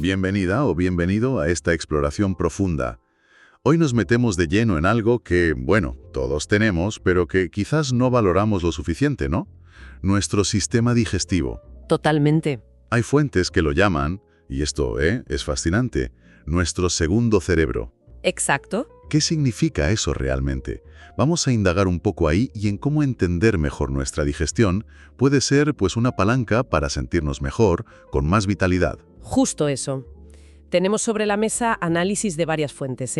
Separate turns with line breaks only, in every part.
Bienvenida o bienvenido a esta exploración profunda. Hoy nos metemos de lleno en algo que, bueno, todos tenemos, pero que quizás no valoramos lo suficiente, ¿no? Nuestro sistema digestivo.
Totalmente.
Hay fuentes que lo llaman, y esto, es fascinante, nuestro segundo cerebro.
Exacto.
¿Qué significa eso realmente? Vamos a indagar un poco ahí y en cómo entender mejor nuestra digestión puede ser, pues, una palanca para sentirnos mejor, con más vitalidad.
Justo eso. Tenemos sobre la mesa análisis de varias fuentes,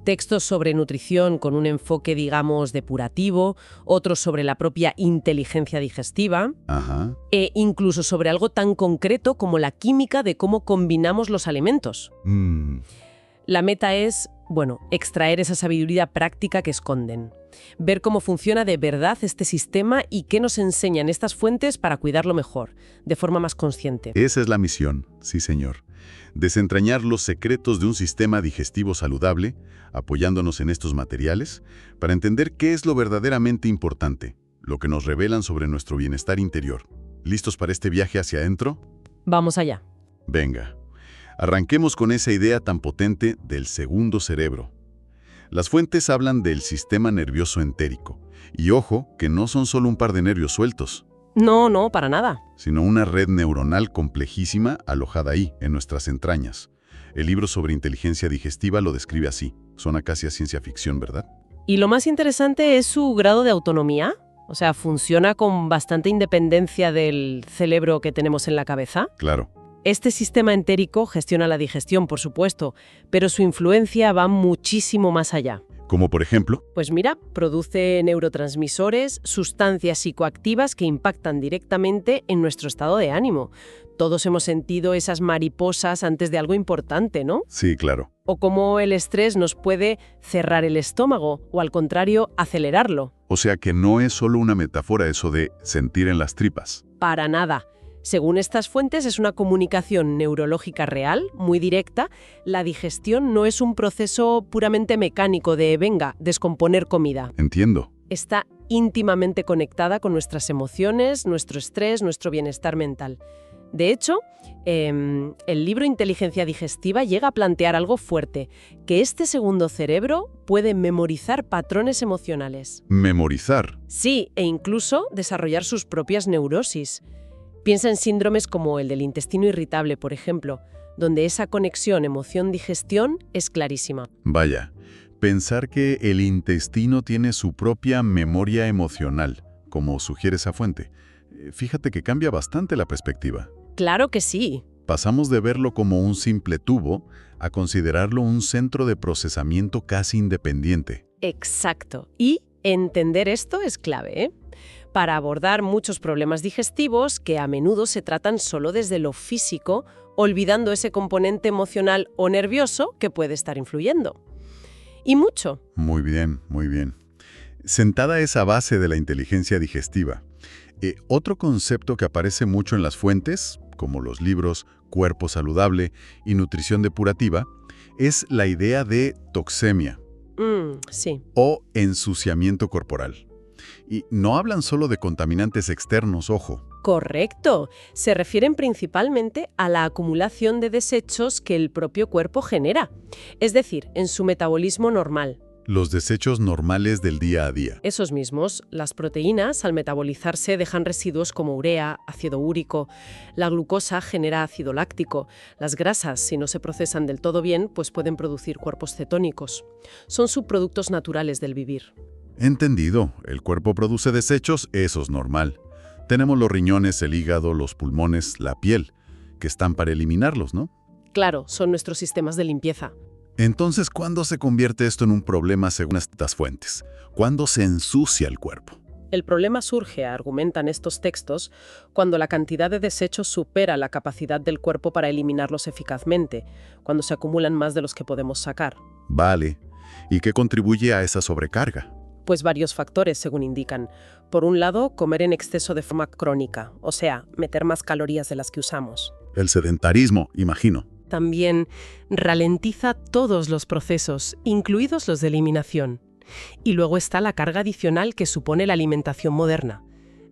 textos sobre nutrición con un enfoque, digamos, depurativo, otros sobre la propia inteligencia digestiva,
Ajá.
e incluso sobre algo tan concreto como la química de cómo combinamos los alimentos. La meta es, bueno, extraer esa sabiduría práctica que esconden, ver cómo funciona de verdad este sistema y qué nos enseñan estas fuentes para cuidarlo mejor, de forma más consciente.
Esa es la misión, sí señor. Desentrañar los secretos de un sistema digestivo saludable, apoyándonos en estos materiales, para entender qué es lo verdaderamente importante, lo que nos revelan sobre nuestro bienestar interior. ¿Listos para este viaje hacia adentro?
Vamos allá.
Venga. Arranquemos con esa idea tan potente del segundo cerebro. Las fuentes hablan del sistema nervioso entérico. Y ojo, que no son solo un par de nervios sueltos,
No, para nada.
sino una red neuronal complejísima alojada ahí, en nuestras entrañas. El libro sobre inteligencia digestiva lo describe así. Suena casi a ciencia ficción, ¿verdad?
Y lo más interesante es su grado de autonomía. O sea, funciona con bastante independencia del cerebro que tenemos en la cabeza.
Claro.
Este sistema entérico gestiona la digestión, por supuesto, pero su influencia va muchísimo más allá.
Como por ejemplo,
Pues mira, produce neurotransmisores, sustancias psicoactivas que impactan directamente en nuestro estado de ánimo. Todos hemos sentido esas mariposas antes de algo importante, ¿no?
sí, claro.
O cómo el estrés nos puede cerrar el estómago o, al contrario, acelerarlo.
O sea que no es solo una metáfora eso de sentir en las tripas.
Para nada. Según estas fuentes, es una comunicación neurológica real, muy directa. La digestión no es un proceso puramente mecánico de, venga, descomponer comida.
Entiendo.
Está íntimamente conectada con nuestras emociones, nuestro estrés, nuestro bienestar mental. De hecho, el libro Inteligencia Digestiva llega a plantear algo fuerte, que este segundo cerebro puede memorizar patrones emocionales.
Memorizar.
Sí, e incluso desarrollar sus propias neurosis. Piensa en síndromes como el del intestino irritable, por ejemplo, donde esa conexión emoción-digestión es clarísima.
Vaya, pensar que el intestino tiene su propia memoria emocional, como sugiere esa fuente. Fíjate que cambia bastante la perspectiva.
Claro que sí.
Pasamos de verlo como un simple tubo a considerarlo un centro de procesamiento casi independiente.
Exacto. Y entender esto es clave, para abordar muchos problemas digestivos que a menudo se tratan solo desde lo físico, olvidando ese componente emocional o nervioso que puede estar influyendo. Y mucho.
Muy bien, muy bien. Sentada esa base de la inteligencia digestiva, otro concepto que aparece mucho en las fuentes, como los libros Cuerpo Saludable y Nutrición Depurativa, es la idea de toxemia
Sí.
o ensuciamiento corporal. Y no hablan solo de contaminantes externos, ojo.
Correcto. Se refieren principalmente a la acumulación de desechos que el propio cuerpo genera, es decir, en su metabolismo normal.
Los desechos normales del día a día.
Esos mismos, las proteínas, al metabolizarse, dejan residuos como urea, ácido úrico. La glucosa genera ácido láctico. Las grasas, si no se procesan del todo bien, pues pueden producir cuerpos cetónicos. Son subproductos naturales del vivir.
Entendido. El cuerpo produce desechos, eso es normal. Tenemos los riñones, el hígado, los pulmones, la piel, que están para eliminarlos, ¿no?
Claro, son nuestros sistemas de limpieza.
Entonces, ¿cuándo se convierte esto en un problema según estas fuentes? ¿Cuándo se ensucia el cuerpo?
El problema surge, argumentan estos textos, cuando la cantidad de desechos supera la capacidad del cuerpo para eliminarlos eficazmente, cuando se acumulan más de los que podemos sacar.
Vale. ¿Y qué contribuye a esa sobrecarga?
Pues varios factores, según indican. Por un lado, comer en exceso de forma crónica, o sea, meter más calorías de las que usamos.
El sedentarismo, imagino.
También ralentiza todos los procesos, incluidos los de eliminación. Y luego está la carga adicional que supone la alimentación moderna.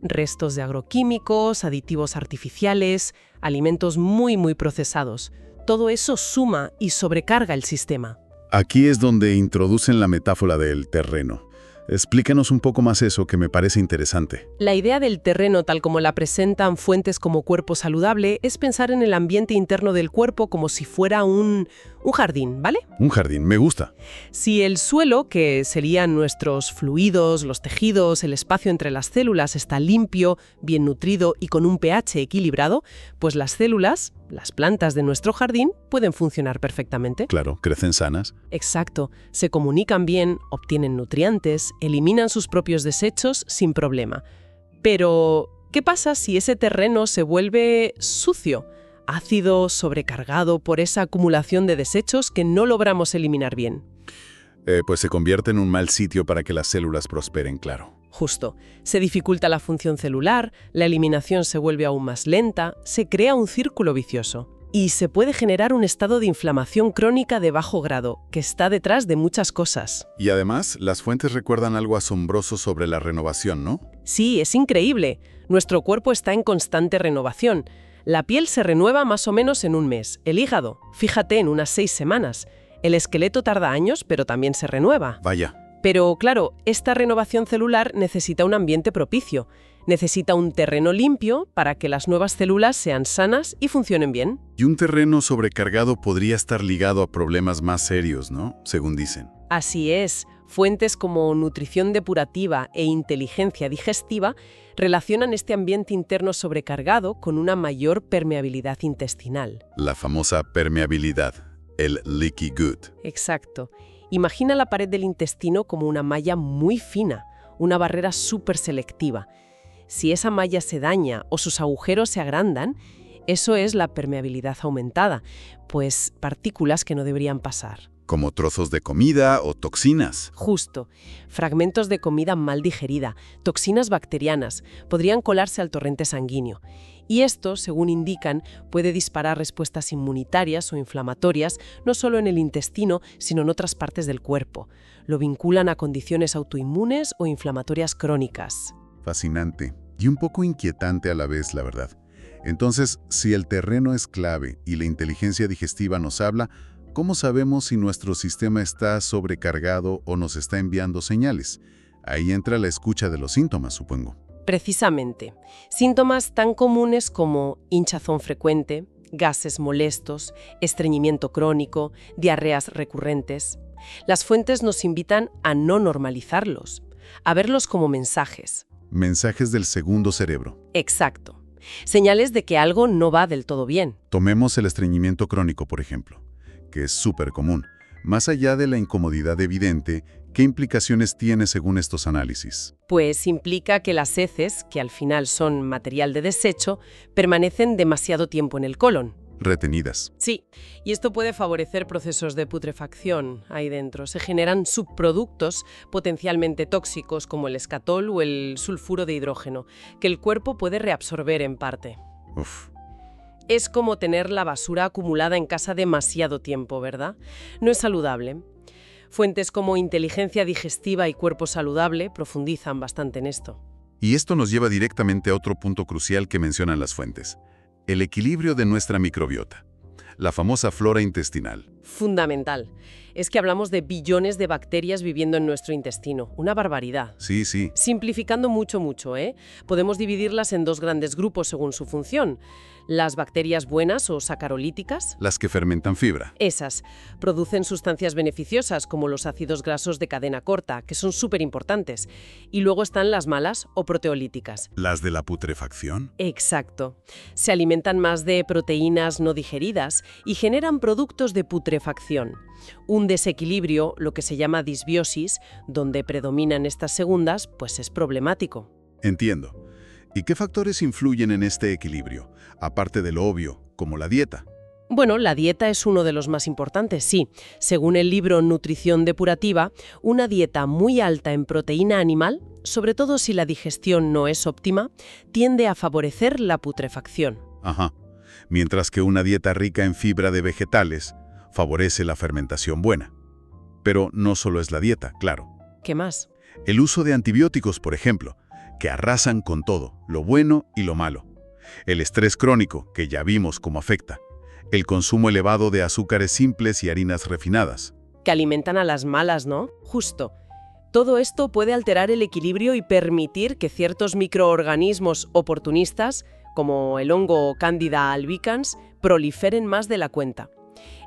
Restos de agroquímicos, aditivos artificiales, alimentos muy procesados. todo eso suma y sobrecarga el sistema.
Aquí es donde introducen la metáfora del terreno. Explícanos un poco más eso, que me parece interesante.
La idea del terreno, tal como la presentan fuentes como cuerpo saludable, es pensar en el ambiente interno del cuerpo como si fuera un jardín, ¿vale?
Un jardín, me gusta.
Si el suelo, que serían nuestros fluidos, los tejidos, el espacio entre las células, está limpio, bien nutrido y con un pH equilibrado, pues las células, las plantas de nuestro jardín, pueden funcionar perfectamente.
Claro, crecen sanas.
Exacto. Se comunican bien, obtienen nutrientes, eliminan sus propios desechos sin problema. Pero, ¿qué pasa si ese terreno se vuelve sucio, ácido, sobrecargado por esa acumulación de desechos que no logramos eliminar bien?
Pues se convierte en un mal sitio para que las células prosperen, claro.
Justo. Se dificulta la función celular, la eliminación se vuelve aún más lenta, se crea un círculo vicioso. Y se puede generar un estado de inflamación crónica de bajo grado, que está detrás de muchas cosas.
Y además, las fuentes recuerdan algo asombroso sobre la renovación, ¿no?
Sí, es increíble. Nuestro cuerpo está en constante renovación. La piel se renueva más o menos en un mes. El hígado, fíjate, en unas 6 semanas. El esqueleto tarda años, pero también se renueva.
Vaya.
Pero, claro, esta renovación celular necesita un ambiente propicio. Necesita un terreno limpio para que las nuevas células sean sanas y funcionen bien.
Y un terreno sobrecargado podría estar ligado a problemas más serios, ¿no? Según dicen.
Así es. Fuentes como nutrición depurativa e inteligencia digestiva relacionan este ambiente interno sobrecargado con una mayor permeabilidad intestinal.
La famosa permeabilidad, el leaky gut.
Exacto. Imagina la pared del intestino como una malla muy fina, una barrera súper selectiva. Si esa malla se daña o sus agujeros se agrandan, eso es la permeabilidad aumentada, pues partículas que no deberían pasar.
Como trozos de comida o toxinas.
Justo. Fragmentos de comida mal digerida, toxinas bacterianas, podrían colarse al torrente sanguíneo. Y esto, según indican, puede disparar respuestas inmunitarias o inflamatorias, no solo en el intestino, sino en otras partes del cuerpo. Lo vinculan a condiciones autoinmunes o inflamatorias crónicas.
Fascinante. Y un poco inquietante a la vez, la verdad. Entonces, si el terreno es clave y la inteligencia digestiva nos habla, ¿cómo sabemos si nuestro sistema está sobrecargado o nos está enviando señales? Ahí entra la escucha de los síntomas, supongo.
Precisamente. Síntomas tan comunes como hinchazón frecuente, gases molestos, estreñimiento crónico, diarreas recurrentes. Las fuentes nos invitan a no normalizarlos, a verlos como mensajes.
Mensajes del segundo cerebro.
Exacto. Señales de que algo no va del todo bien.
Tomemos el estreñimiento crónico, por ejemplo, que es súper común. Más allá de la incomodidad evidente, ¿qué implicaciones tiene según estos análisis?
Pues implica que las heces, que al final son material de desecho, permanecen demasiado tiempo en el colon.
Retenidas.
Sí, y esto puede favorecer procesos de putrefacción ahí dentro. Se generan subproductos potencialmente tóxicos como el escatol o el sulfuro de hidrógeno, que el cuerpo puede reabsorber en parte.
Uf.
Es como tener la basura acumulada en casa demasiado tiempo, ¿verdad? No es saludable. Fuentes como inteligencia digestiva y cuerpo saludable profundizan bastante en esto.
Y esto nos lleva directamente a otro punto crucial que mencionan las fuentes. El equilibrio de nuestra microbiota. La famosa flora intestinal.
Fundamental. Es que hablamos de billones de bacterias viviendo en nuestro intestino. Una barbaridad.
Sí, sí.
Simplificando mucho, podemos dividirlas en 2 grandes grupos según su función. Las bacterias buenas o sacarolíticas.
Las que fermentan fibra.
Esas producen sustancias beneficiosas como los ácidos grasos de cadena corta, que son súper importantes. Y luego están las malas o proteolíticas.
¿Las de la putrefacción?
Exacto. Se alimentan más de proteínas no digeridas y generan productos de putrefacción. Un desequilibrio, lo que se llama disbiosis, donde predominan estas segundas, pues es problemático.
Entiendo. ¿Y qué factores influyen en este equilibrio, aparte de lo obvio, como la dieta?
Bueno, la dieta es uno de los más importantes, sí. Según el libro Nutrición Depurativa, una dieta muy alta en proteína animal, sobre todo si la digestión no es óptima, tiende a favorecer la putrefacción.
Ajá. Mientras que una dieta rica en fibra de vegetales favorece la fermentación buena. Pero no solo es la dieta, claro.
¿Qué más?
El uso de antibióticos, por ejemplo, que arrasan con todo, lo bueno y lo malo. El estrés crónico, que ya vimos cómo afecta. el consumo elevado de azúcares simples y harinas refinadas.
Que alimentan a las malas, ¿no? Justo. Todo esto puede alterar el equilibrio y permitir que ciertos microorganismos oportunistas, como el hongo Candida albicans, proliferen más de la cuenta.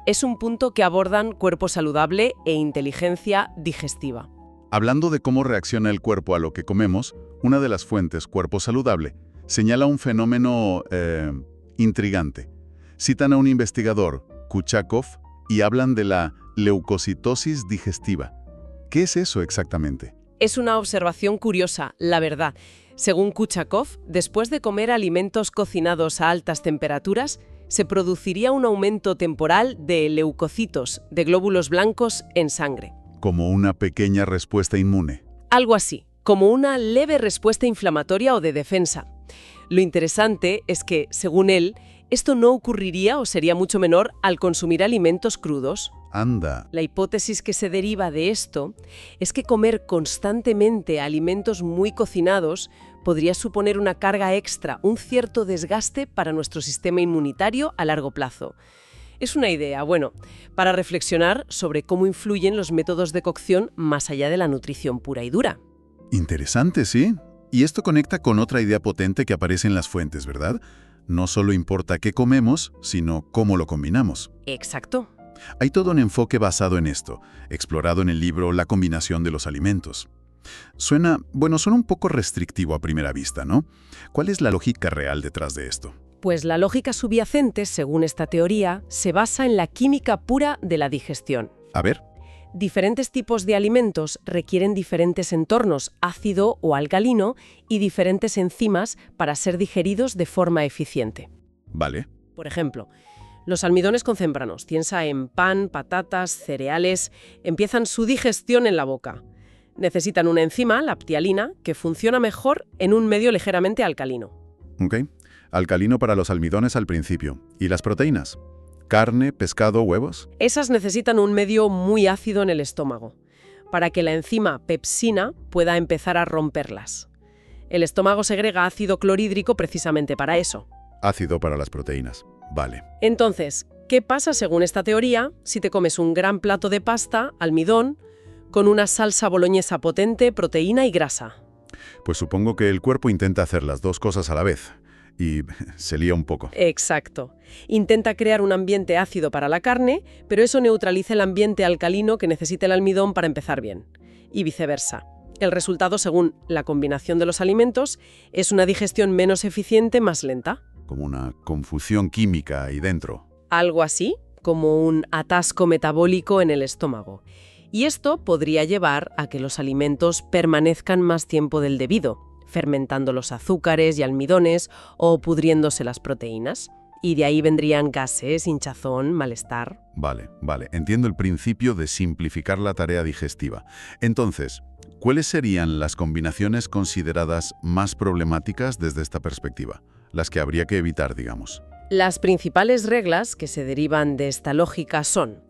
Es un punto que abordan cuerpo saludable e inteligencia digestiva.
Hablando de cómo reacciona el cuerpo a lo que comemos, una de las fuentes, Cuerpo Saludable, señala un fenómeno intrigante. Citan a un investigador, Kuchakov, y hablan de la leucocitosis digestiva. ¿Qué es eso exactamente?
Es una observación curiosa, la verdad. Según Kuchakov, después de comer alimentos cocinados a altas temperaturas, se produciría un aumento temporal de leucocitos, de glóbulos blancos, en sangre.
Como una pequeña respuesta inmune.
Algo así, como una leve respuesta inflamatoria o de defensa. Lo interesante es que, según él, esto no ocurriría o sería mucho menor al consumir alimentos crudos.
Anda.
La hipótesis que se deriva de esto es que comer constantemente alimentos muy cocinados podría suponer una carga extra, un cierto desgaste para nuestro sistema inmunitario a largo plazo. Es una idea, bueno, para reflexionar sobre cómo influyen los métodos de cocción más allá de la nutrición pura y dura.
Interesante, ¿sí? Y esto conecta con otra idea potente que aparece en las fuentes, ¿verdad? No solo importa qué comemos, sino cómo lo combinamos.
Exacto.
Hay todo un enfoque basado en esto, explorado en el libro La combinación de los alimentos. Suena un poco restrictivo a primera vista, ¿no? ¿Cuál es la lógica real detrás de esto?
Pues la lógica subyacente, según esta teoría, se basa en la química pura de la digestión.
A ver.
Diferentes tipos de alimentos requieren diferentes entornos, ácido o alcalino, y diferentes enzimas para ser digeridos de forma eficiente.
Vale.
Por ejemplo, los almidones con cémbranos, piensa en pan, patatas, cereales, empiezan su digestión en la boca. Necesitan una enzima, la ptialina, que funciona mejor en un medio ligeramente alcalino.
Ok. Alcalino para los almidones al principio. ¿Y las proteínas? ¿Carne, pescado, huevos?
Esas necesitan un medio muy ácido en el estómago, para que la enzima pepsina pueda empezar a romperlas. El estómago segrega ácido clorhídrico precisamente para eso.
Ácido para las proteínas. Vale.
Entonces, ¿qué pasa según esta teoría si te comes un gran plato de pasta, almidón, con una salsa boloñesa potente, proteína y grasa?
Pues supongo que el cuerpo intenta hacer las dos cosas a la vez. Y se lía un poco.
Exacto. Intenta crear un ambiente ácido para la carne, pero eso neutraliza el ambiente alcalino que necesita el almidón para empezar bien. Y viceversa. El resultado, según la combinación de los alimentos, es una digestión menos eficiente, más lenta.
Como una confusión química ahí dentro.
Algo así, como un atasco metabólico en el estómago. Y esto podría llevar a que los alimentos permanezcan más tiempo del debido, fermentando los azúcares y almidones o pudriéndose las proteínas. Y de ahí vendrían gases, hinchazón, malestar.
Vale. Entiendo el principio de simplificar la tarea digestiva. Entonces, ¿cuáles serían las combinaciones consideradas más problemáticas desde esta perspectiva? Las que habría que evitar, digamos.
Las principales reglas que se derivan de esta lógica son,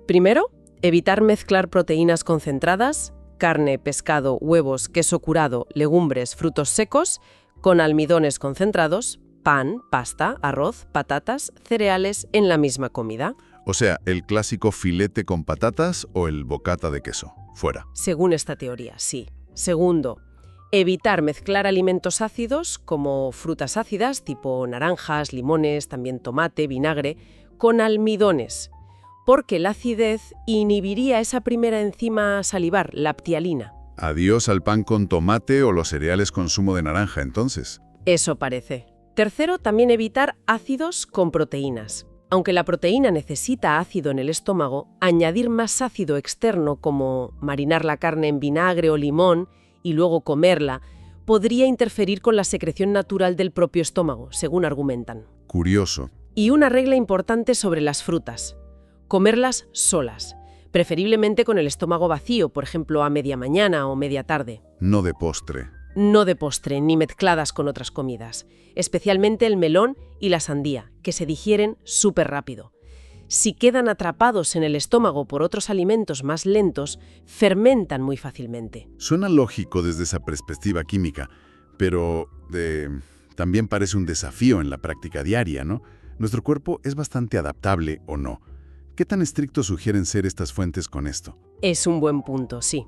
primero, evitar mezclar proteínas concentradas, carne, pescado, huevos, queso curado, legumbres, frutos secos, con almidones concentrados, pan, pasta, arroz, patatas, cereales en la misma comida.
O sea, el clásico filete con patatas o el bocata de queso. Fuera.
Según esta teoría, sí. Segundo, evitar mezclar alimentos ácidos, como frutas ácidas, tipo naranjas, limones, también tomate, vinagre, con almidones, porque la acidez inhibiría esa primera enzima salivar, la ptialina.
Adiós al pan con tomate o los cereales con zumo de naranja, entonces.
Eso parece. Tercero, también evitar ácidos con proteínas. Aunque la proteína necesita ácido en el estómago, añadir más ácido externo, como marinar la carne en vinagre o limón y luego comerla, podría interferir con la secreción natural del propio estómago, según argumentan.
Curioso.
Y una regla importante sobre las frutas: comerlas solas, preferiblemente con el estómago vacío, por ejemplo a media mañana o media tarde.
No de postre.
No de postre, ni mezcladas con otras comidas, especialmente el melón y la sandía, que se digieren súper rápido. Si quedan atrapados en el estómago por otros alimentos más lentos, fermentan muy fácilmente.
Suena lógico desde esa perspectiva química, pero también parece un desafío en la práctica diaria, ¿no? ¿Nuestro cuerpo es bastante adaptable o no? ¿Qué tan estrictos sugieren ser estas fuentes con esto?
Es un buen punto, sí.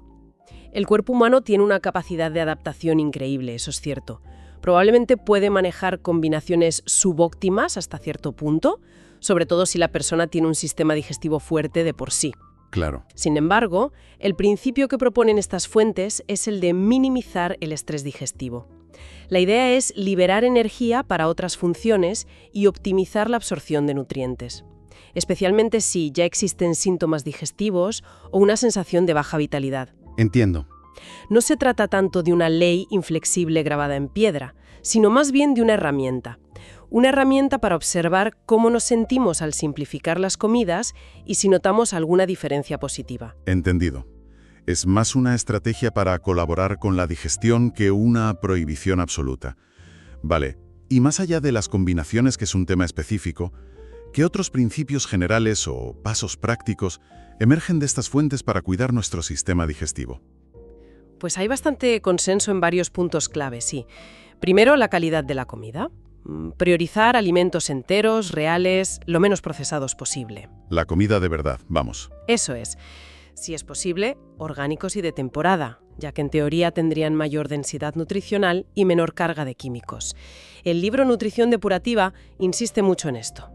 El cuerpo humano tiene una capacidad de adaptación increíble, eso es cierto. Probablemente puede manejar combinaciones subóptimas hasta cierto punto, sobre todo si la persona tiene un sistema digestivo fuerte de por sí.
Claro.
Sin embargo, el principio que proponen estas fuentes es el de minimizar el estrés digestivo. La idea es liberar energía para otras funciones y optimizar la absorción de nutrientes, especialmente si ya existen síntomas digestivos o una sensación de baja vitalidad.
Entiendo.
No se trata tanto de una ley inflexible grabada en piedra, sino más bien de una herramienta. Una herramienta para observar cómo nos sentimos al simplificar las comidas y si notamos alguna diferencia positiva.
Entendido. Es más una estrategia para colaborar con la digestión que una prohibición absoluta. Vale, y más allá de las combinaciones, que es un tema específico, ¿qué otros principios generales o pasos prácticos emergen de estas fuentes para cuidar nuestro sistema digestivo?
Pues hay bastante consenso en varios puntos clave, sí. Primero, la calidad de la comida. Priorizar alimentos enteros, reales, lo menos procesados posible.
La comida de verdad, vamos.
Eso es. Si es posible, orgánicos y de temporada, ya que en teoría tendrían mayor densidad nutricional y menor carga de químicos. El libro Nutrición Depurativa insiste mucho en esto.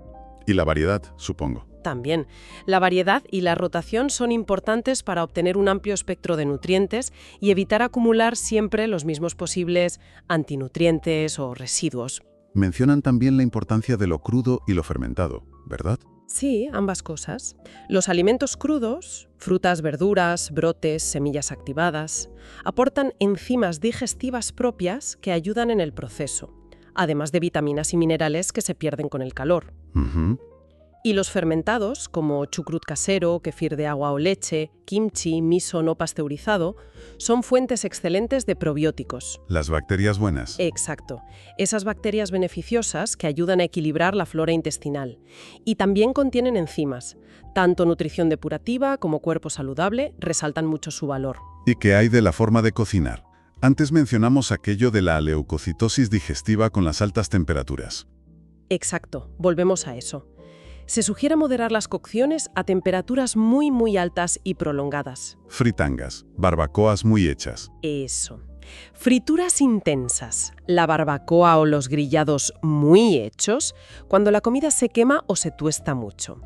Y la variedad, supongo.
También, la variedad y la rotación son importantes para obtener un amplio espectro de nutrientes y evitar acumular siempre los mismos posibles antinutrientes o residuos.
Mencionan también la importancia de lo crudo y lo fermentado, ¿verdad?
Sí, ambas cosas. Los alimentos crudos, frutas, verduras, brotes, semillas activadas, aportan enzimas digestivas propias que ayudan en el proceso, además de vitaminas y minerales que se pierden con el calor. Y los fermentados, como chucrut casero, kefir de agua o leche, kimchi, miso no pasteurizado, son fuentes excelentes de probióticos.
Las bacterias buenas.
Exacto. Esas bacterias beneficiosas que ayudan a equilibrar la flora intestinal. Y también contienen enzimas. Tanto nutrición depurativa como cuerpo saludable resaltan mucho su valor.
¿Y qué hay de la forma de cocinar? Antes mencionamos aquello de la leucocitosis digestiva con las altas temperaturas.
Exacto. Volvemos a eso. Se sugiere moderar las cocciones a temperaturas muy altas y prolongadas.
Fritangas, barbacoas muy hechas.
Eso. Frituras intensas, la barbacoa o los grillados muy hechos, cuando la comida se quema o se tuesta mucho.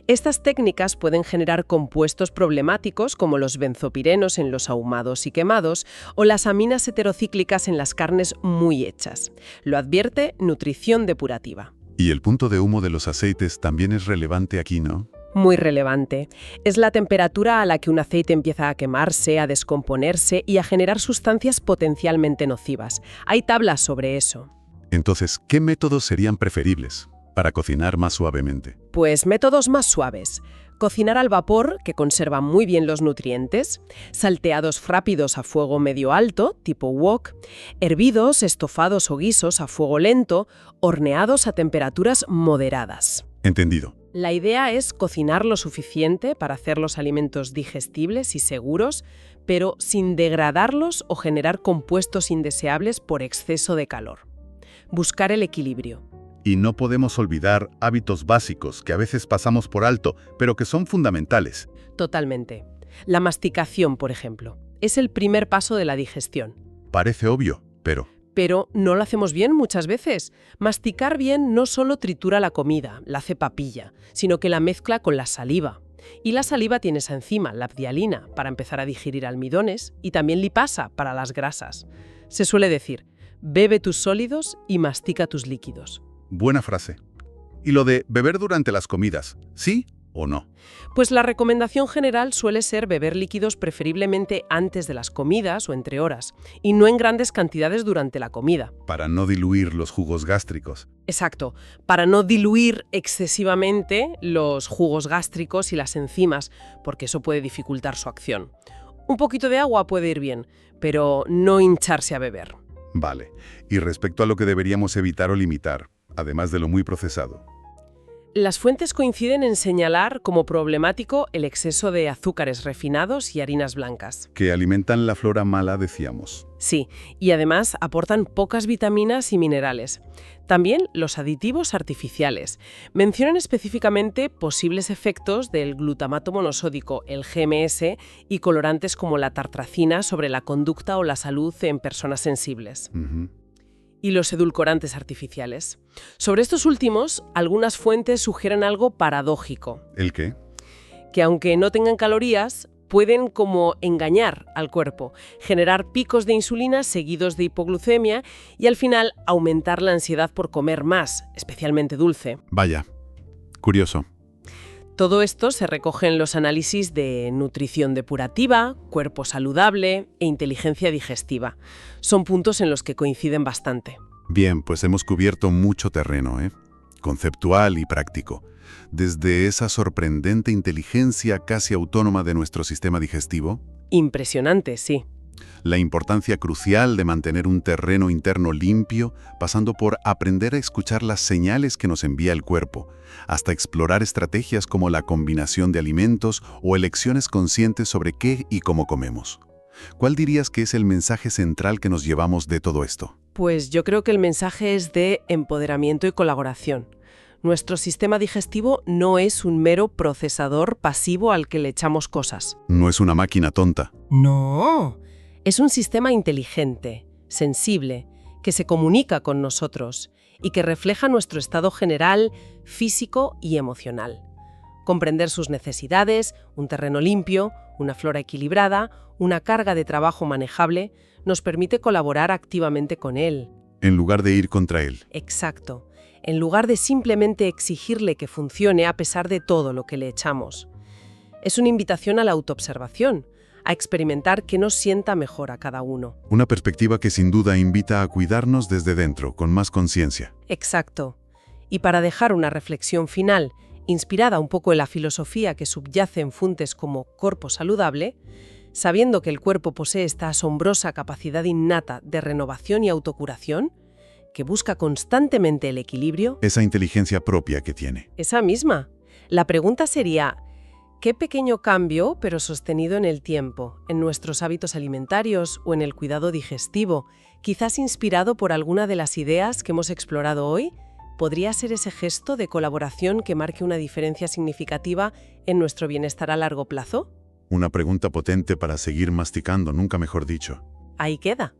Estas técnicas pueden generar compuestos problemáticos como los benzopirenos en los ahumados y quemados o las aminas heterocíclicas en las carnes muy hechas. Lo advierte Nutrición Depurativa.
Y el punto de humo de los aceites también es relevante aquí, ¿no?
Muy relevante. Es la temperatura a la que un aceite empieza a quemarse, a descomponerse y a generar sustancias potencialmente nocivas. Hay tablas sobre eso.
Entonces, ¿qué métodos serían preferibles para cocinar más suavemente?
Pues métodos más suaves. Cocinar al vapor, que conserva muy bien los nutrientes, salteados rápidos a fuego medio alto, tipo wok, hervidos, estofados o guisos a fuego lento, horneados a temperaturas moderadas.
Entendido.
La idea es cocinar lo suficiente para hacer los alimentos digestibles y seguros, pero sin degradarlos o generar compuestos indeseables por exceso de calor. Buscar el equilibrio.
Y no podemos olvidar hábitos básicos que a veces pasamos por alto, pero que son fundamentales.
Totalmente. La masticación, por ejemplo, es el primer paso de la digestión.
Parece obvio, pero...
Pero no lo hacemos bien muchas veces. Masticar bien no solo tritura la comida, la hace papilla, sino que la mezcla con la saliva. Y la saliva tiene esa enzima, la ptialina, para empezar a digerir almidones, y también lipasa, para las grasas. Se suele decir, bebe tus sólidos y mastica tus líquidos.
Buena frase. ¿Y lo de beber durante las comidas, sí o no?
Pues la recomendación general suele ser beber líquidos preferiblemente antes de las comidas o entre horas, y no en grandes cantidades durante la comida.
Para no diluir los jugos gástricos.
Exacto, para no diluir excesivamente los jugos gástricos y las enzimas, porque eso puede dificultar su acción. Un poquito de agua puede ir bien, pero no hincharse a beber.
Vale. Y respecto a lo que deberíamos evitar o limitar, además de lo muy procesado.
Las fuentes coinciden en señalar como problemático el exceso de azúcares refinados y harinas blancas.
Que alimentan la flora mala, decíamos.
Sí, y además aportan pocas vitaminas y minerales. También los aditivos artificiales. Mencionan específicamente posibles efectos del glutamato monosódico, el GMS, y colorantes como la tartrazina sobre la conducta o la salud en personas sensibles. Y los edulcorantes artificiales. Sobre estos últimos, algunas fuentes sugieren algo paradójico.
¿El qué?
Que aunque no tengan calorías, pueden como engañar al cuerpo, generar picos de insulina seguidos de hipoglucemia y al final aumentar la ansiedad por comer más, especialmente dulce.
Vaya, curioso.
Todo esto se recoge en los análisis de nutrición depurativa, cuerpo saludable e inteligencia digestiva. Son puntos en los que coinciden bastante.
Bien, pues hemos cubierto mucho terreno, conceptual y práctico. Desde esa sorprendente inteligencia casi autónoma de nuestro sistema digestivo.
Impresionante, sí.
La importancia crucial de mantener un terreno interno limpio, pasando por aprender a escuchar las señales que nos envía el cuerpo, hasta explorar estrategias como la combinación de alimentos o elecciones conscientes sobre qué y cómo comemos. ¿Cuál dirías que es el mensaje central que nos llevamos de todo esto?
Pues yo creo que el mensaje es de empoderamiento y colaboración. Nuestro sistema digestivo no es un mero procesador pasivo al que le echamos cosas.
No es una máquina tonta.
No. Es un sistema inteligente, sensible, que se comunica con nosotros y que refleja nuestro estado general, físico y emocional. Comprender sus necesidades, un terreno limpio, una flora equilibrada, una carga de trabajo manejable, nos permite colaborar activamente con él.
En lugar de ir contra él.
Exacto. En lugar de simplemente exigirle que funcione a pesar de todo lo que le echamos. Es una invitación a la autoobservación, a experimentar qué nos sienta mejor a cada uno.
Una perspectiva que sin duda invita a cuidarnos desde dentro, con más conciencia.
Exacto. Y para dejar una reflexión final, inspirada un poco en la filosofía que subyace en fuentes como Corpo Saludable, sabiendo que el cuerpo posee esta asombrosa capacidad innata de renovación y autocuración, que busca constantemente el equilibrio.
Esa inteligencia propia que tiene.
Esa misma. La pregunta sería, ¿qué pequeño cambio, pero sostenido en el tiempo, en nuestros hábitos alimentarios o en el cuidado digestivo, quizás inspirado por alguna de las ideas que hemos explorado hoy, podría ser ese gesto de colaboración que marque una diferencia significativa en nuestro bienestar a largo plazo?
Una pregunta potente para seguir masticando, nunca mejor dicho.
Ahí queda.